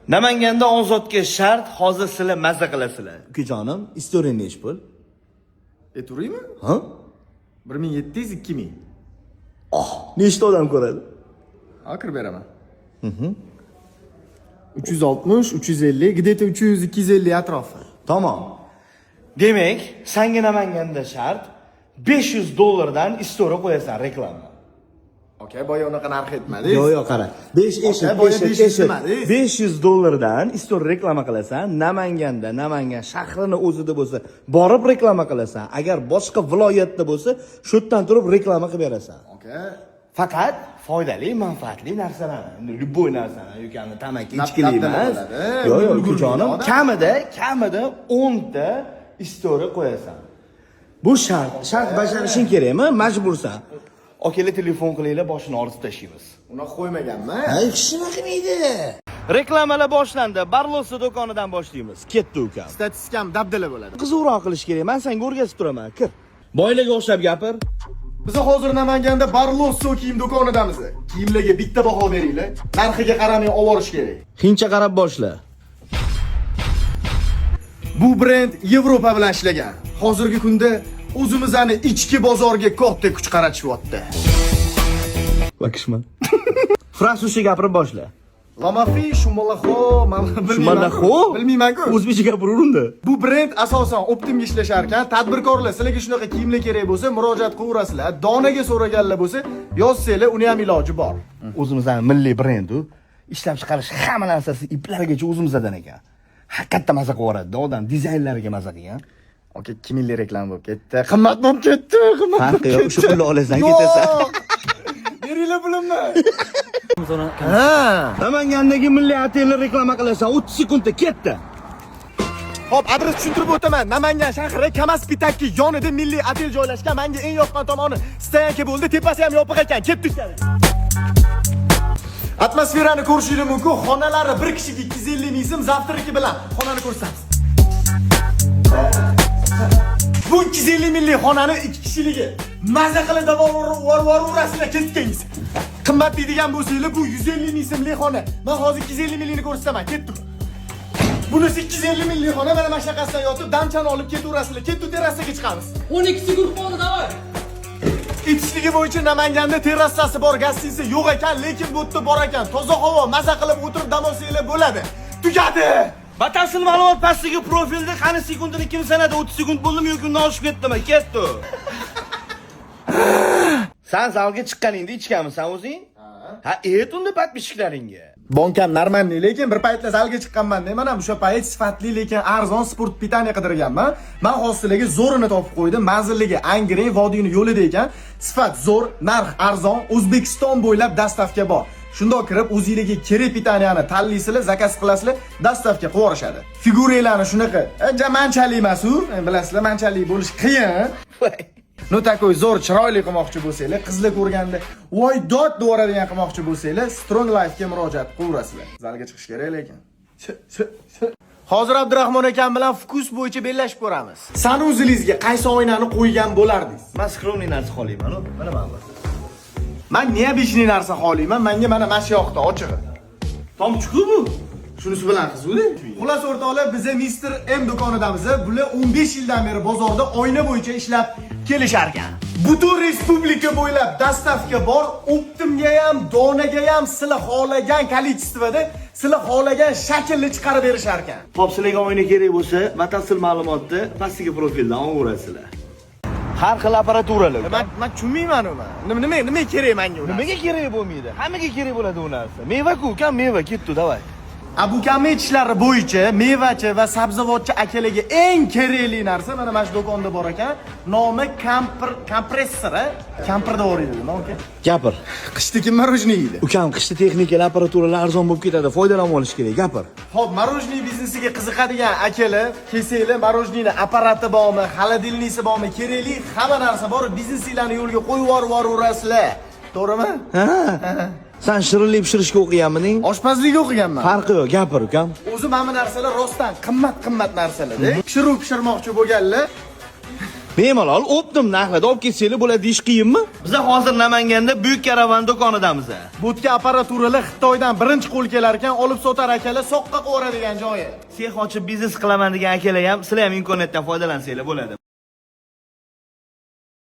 Namanganda ozodga shart, hozir sizlar mazza qilasizlar. Ukajonim, istoriya nech pul? Turaymi? Ha? 1700 2000. Nechta odam ko'radi? Kirib beraman. 360, 350, где-то 300, 250 atrofi. Tamam. Demak, senga Namanganda shart $500 istoriya qo'yasan reklama. Okay, boya unaqa narx aytmadingiz. Yo'q, qara. 500 dan istoriya reklama qilasan. Namanganda, Namangan shahrini o'zida bo'lsa, borib reklama qilasan. Agar boshqa viloyatda bo'lsa, shu yerdan turib reklama qilib berasan. Okay. Faqat foydali, manfaatli narsalarni, любой narsani, yoki tamaki, ichkilik emas. Yo'q, ukajonim, kamida 10 ta istoriya qo'yasan. Bu shart bajarishing kerakmi? Majbursan. Okela telefon qilinglar, boshini ortib tashlaymiz. Uni qo'ymaganman. Hech nima qilmaydi. Reklamalar boshlandi. Barloso do'konidan boshlaymiz. Ketdi ukam. Statistikam dabdala bo'ladi. Qizuvroq qilish kerak. Men senga o'rgatib turaman. Kir. Boylarga o'xshab gapir. Biz hozir Namanganda Barloso kiyim do'konidamiz. Kiyimlarga bitta baho beringlar. Narxiga qaramay olib kerak. Xincha qarab boshla. Bu brend Yevropa bilan ishlagan. Hozirgi kunda o'zimizni ichki bozorga katta kuch qaratishyapti. Bakishma. Fransuzcha gapirib boshla. Lamafi shumalaxo, Shumalaxo? Bilmayman-ku. O'zbekcha gapiraverindi. Bu brend asosan optimga ishlashar ekan. Tadbirkorlar sizlarga shunaqa kiyimlar kerak bo'lsa, murojaat qilaverasizlar. Donaga so'raganlar bo'lsa, yozsanglar, uni ham iloji bor. O'zimizning milliy brendu, ishlab chiqarish hamma narsasi iplarigacha o'zimizdan ekan. Haqiqatda maza qilaveradi, odam dizaynlariga maza qilgan. Okay, 2000 lik reklama bo'lib ketdi. Qimmat bo'lib ketdi, qimmat. Farqi yo'q, shu pulni olasan, ketasan. Beringlar pulimni. Namangandagi milliy otelni reklama qilasan, 30 sekundda ketdi. Xo'p, adres tushuntirib o'taman. Namangan shahri Kamas-Pitakki yonida milliy otel joylashgan. Menga eng yoqqan tomoni Stayanka bo'ldi, tepasi ham yopiq ekan. Ketdi ichkari. Atmosferani ko'rishingiz mumkin. Xonalari bir kishiga 250 ming so'm, zavtraki bilan xonani ko'rsatamiz. Bu 250 minglik xonani 2 kishiligi. Maza qilib davolaverasizlar ketdingiz. Qimmat deydigan bo'lsanglar, bu 150 ming so'mlik xona. Men hozir 250 minglikni ko'rsataman, ketdim. Bunisi 250 minglik xona, mana mana shaqasidan yotib, damchani olib ketaverasizlar. Ketdi, terrasaga chiqamiz. 12 sekund qoldi, davay. Aytishligi bo'yicha Namanganda terrasasi bor, gastiniya yo'q ekan, lekin bu yerda bor ekan. Toza havo, maza qilib o'tirib dam olsanglar bo'ladi. Tugadi. Batafsil ma'lumot pastdagi profilda qani sekundini kim sanadi? 30 sekund bo'ldimi yoki undan oshib ketdimi? Ketdi. Sen zalga chiqqaningda ichganmisan o'zing? Ha, unda подписчиklaringga. Bonkam normalniy, lekin bir paytlar zalga chiqqanman deyman, ham o'sha payt sifatli lekin arzon sport pitaniya qidirganman. Men hozirlarga zo'rini topib qo'ydim. Manzilligi Angren vodiyning yo'lida ekan. Sifat zo'r, narx arzon, O'zbekiston bo'ylab dastavka bor. Shundoq kirib, o'zingizga kerak pitaniyani tanlaysizlar, zakaz qilasizlar, dastavka qilib yuborishadi. Figuralarni shunaqa, manchalik emas-ku, bilasizlar, manchalik bo'lish qiyin. No takoy zo'r, chiroyli qilmoqchi bo'lsanglar, qizlar ko'rganda voy dod devoradigan qilmoqchi bo'lsanglar, Strong Life ga murojaat qilaverasizlar. Zalga chiqish kerak lekin. Hozir Abdurahmon akam bilan fokus bo'yicha bellashib ko'ramiz. San o'zingizga qaysi oynani qo'ygan bo'lardingiz? Men skromniy narsa xohlayman, mana mana. Men neobishniy narsa xohlayman. Menga mana shu yoqda ochig'i. Tomchi-ku bu. Shunisi bilan qiz-ku-da. Xullas o'rtoqlar, biz Mr. M do'konidamiz. Bular 15 yildan beri bozorda oyna bo'yicha ishlab kelishar ekan. Butun respublika bo'ylab dastavka bor. Optimga ham, donaga ham sizlar xohlagan kolичествоda, sizlar xohlagan shaklni chiqarib berishar ekan. Xo'p, sizlarga oyna kerak bo'lsa, batafsil ma'lumotni pastdagi profildan olaverasizlar. Har xil apparaturalar. Men tushunmayman uni. Nima kerak menga uni? Nimaga kerak bo'lmaydi? Hammaga kerak bo'ladi u narsa. Meva-ku, ukam meva ketdi, davay. Abukamni ishlari bo'yicha mevachi va sabzavotchi akalarga eng kerakli narsa mana shu do'konda bor ekan. Nomi kompressori. Kampirda o'raydi, nima aka? Gapir. Qishdagi marojniy edi. Ukam, qishda texnika apparaturalar arzon bo'lib ketadi, foydalanib olish kerak, gapir. Xo'p, marojniy biznesiga qiziqadigan akalar, kelsanglar, marojniyni apparati bormi, xolodilnisi bormi, kerakli hamma narsa bor, biznesinglarni yo'lga qo'yib yuboraverasizlar. To'g'rimi? Ha. Sen shirinlik pishirishga o'qiganmiding? Oshpazlikka o'qiganman. Farqi yo'q, gapir ukam. O'zi mana narsalar rostdan qimmat narsalar-da. Pishirmoqchi bo'lganlar Bemalol optim narxida olib ketsanglar bo'ladi deyish qiyinmi? Biz hozir Namanganda Buyuk Karavan do'konidamiz. Budka apparaturali Xitoydan birinchi qo'l kelar ekan, olib sotar akalar, soqqa qo'radigan joyi. Sex ochib biznes qilaman degan akalar ham, sizlar ham imkoniyatdan foydalansanglar bo'ladi.